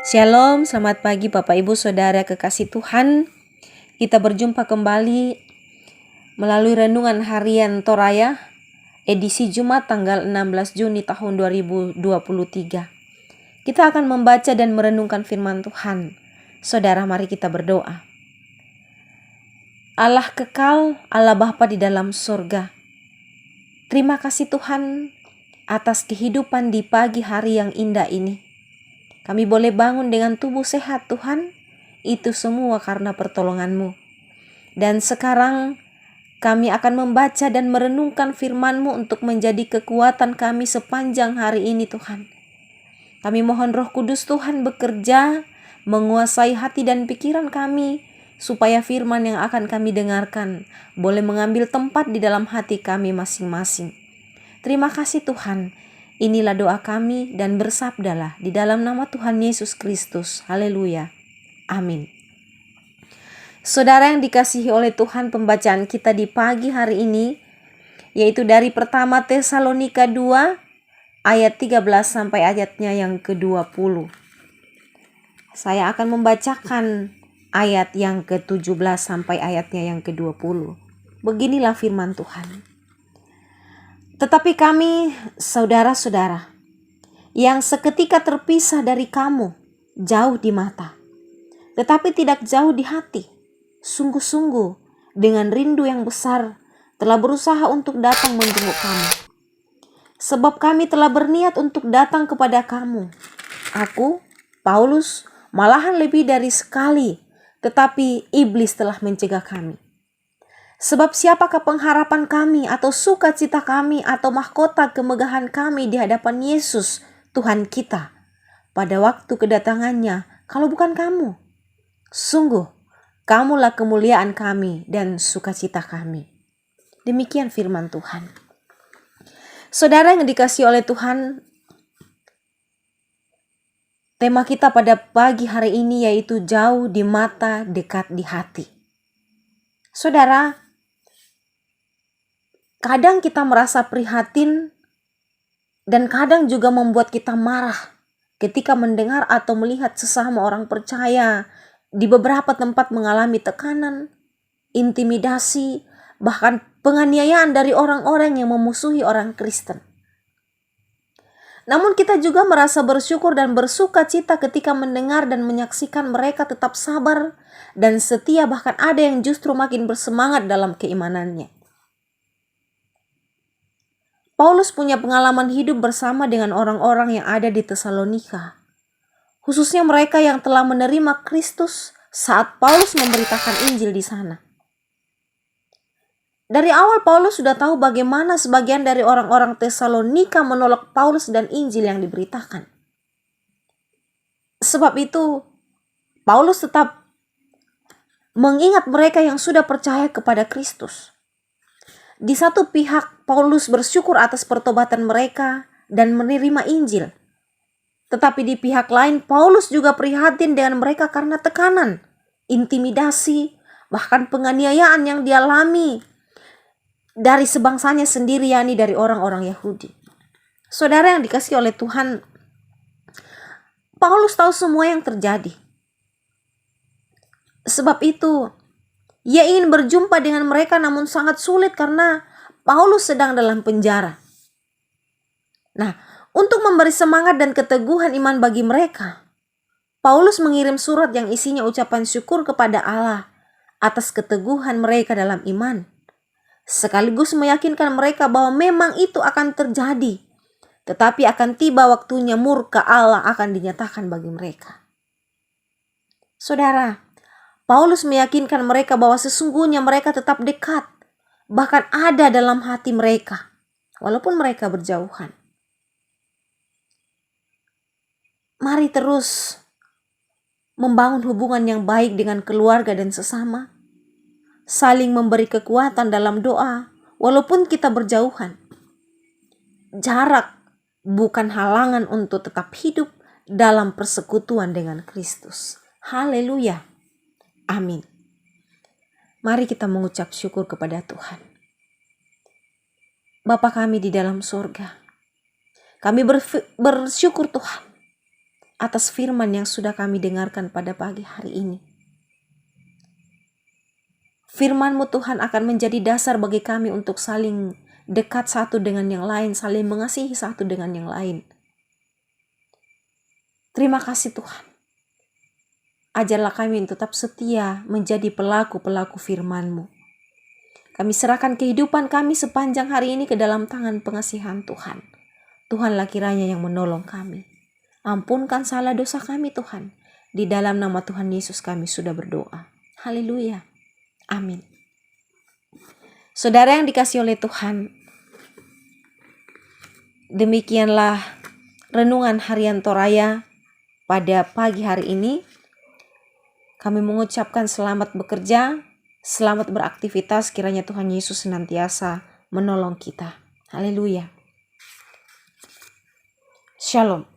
Shalom, selamat pagi Bapak Ibu Saudara kekasih Tuhan. Kita berjumpa kembali melalui renungan harian Toraya edisi Jumat tanggal 16 Juni tahun 2023. Kita akan membaca dan merenungkan firman Tuhan. Saudara, mari kita berdoa. Allah kekal, Allah Bapa di dalam surga. Terima kasih Tuhan atas kehidupan di pagi hari yang indah ini. Kami boleh bangun dengan tubuh sehat Tuhan, itu semua karena pertolongan-Mu. Dan sekarang kami akan membaca dan merenungkan firman-Mu untuk menjadi kekuatan kami sepanjang hari ini Tuhan. Kami mohon Roh Kudus Tuhan bekerja, menguasai hati dan pikiran kami, supaya firman yang akan kami dengarkan boleh mengambil tempat di dalam hati kami masing-masing. Terima kasih Tuhan. Inilah doa kami dan bersabdalah di dalam nama Tuhan Yesus Kristus. Haleluya. Amin. Saudara yang dikasihi oleh Tuhan, pembacaan kita di pagi hari ini yaitu dari pertama Tesalonika 2 ayat 13 sampai ayatnya yang ke-20. Saya akan membacakan ayat yang ke-17 sampai ayatnya yang ke-20. Beginilah firman Tuhan. Tetapi kami, saudara-saudara, yang seketika terpisah dari kamu, jauh di mata, tetapi tidak jauh di hati, sungguh-sungguh dengan rindu yang besar telah berusaha untuk datang menjenguk kamu. Sebab kami telah berniat untuk datang kepada kamu. Aku, Paulus, malahan lebih dari sekali, tetapi iblis telah mencegah kami. Sebab siapakah pengharapan kami atau sukacita kami atau mahkota kemegahan kami di hadapan Yesus Tuhan kita pada waktu kedatangannya kalau bukan kamu? Sungguh, kamulah kemuliaan kami dan sukacita kami. Demikian firman Tuhan. Saudara yang dikasihi oleh Tuhan, tema kita pada pagi hari ini yaitu jauh di mata, dekat di hati. Saudara, kadang kita merasa prihatin dan kadang juga membuat kita marah ketika mendengar atau melihat sesama orang percaya di beberapa tempat mengalami tekanan, intimidasi, bahkan penganiayaan dari orang-orang yang memusuhi orang Kristen. Namun kita juga merasa bersyukur dan bersuka cita ketika mendengar dan menyaksikan mereka tetap sabar dan setia, bahkan ada yang justru makin bersemangat dalam keimanannya. Paulus punya pengalaman hidup bersama dengan orang-orang yang ada di Tesalonika, khususnya mereka yang telah menerima Kristus saat Paulus memberitakan Injil di sana. Dari awal Paulus sudah tahu bagaimana sebagian dari orang-orang Tesalonika menolak Paulus dan Injil yang diberitakan. Sebab itu, Paulus tetap mengingat mereka yang sudah percaya kepada Kristus. Di satu pihak, Paulus bersyukur atas pertobatan mereka dan menerima Injil. Tetapi di pihak lain, Paulus juga prihatin dengan mereka karena tekanan, intimidasi, bahkan penganiayaan yang dialami dari sebangsanya sendiri, yakni dari orang-orang Yahudi. Saudara yang dikasihi oleh Tuhan, Paulus tahu semua yang terjadi. Sebab itu, ia ingin berjumpa dengan mereka namun sangat sulit karena Paulus sedang dalam penjara. Nah, untuk memberi semangat dan keteguhan iman bagi mereka, Paulus mengirim surat yang isinya ucapan syukur kepada Allah atas keteguhan mereka dalam iman, sekaligus meyakinkan mereka bahwa memang itu akan terjadi, tetapi akan tiba waktunya murka Allah akan dinyatakan bagi mereka. Saudara, Paulus meyakinkan mereka bahwa sesungguhnya mereka tetap dekat, bahkan ada dalam hati mereka, walaupun mereka berjauhan. Mari terus membangun hubungan yang baik dengan keluarga dan sesama, saling memberi kekuatan dalam doa, walaupun kita berjauhan. Jarak bukan halangan untuk tetap hidup dalam persekutuan dengan Kristus. Haleluya. Amin. Mari kita mengucap syukur kepada Tuhan. Bapa kami di dalam surga, kami bersyukur Tuhan atas firman yang sudah kami dengarkan pada pagi hari ini. Firman-Mu Tuhan akan menjadi dasar bagi kami untuk saling dekat satu dengan yang lain, saling mengasihi satu dengan yang lain. Terima kasih Tuhan. Ajarlah kami tetap setia menjadi pelaku-pelaku firman-Mu. Kami serahkan kehidupan kami sepanjang hari ini ke dalam tangan pengasihan Tuhan. Tuhanlah kiranya yang menolong kami. Ampunkan salah dosa kami Tuhan. Di dalam nama Tuhan Yesus kami sudah berdoa. Haleluya. Amin. Saudara yang dikasihi oleh Tuhan, demikianlah renungan harian Toraya pada pagi hari ini. Kami mengucapkan selamat bekerja, selamat beraktivitas, kiranya Tuhan Yesus senantiasa menolong kita. Haleluya. Shalom.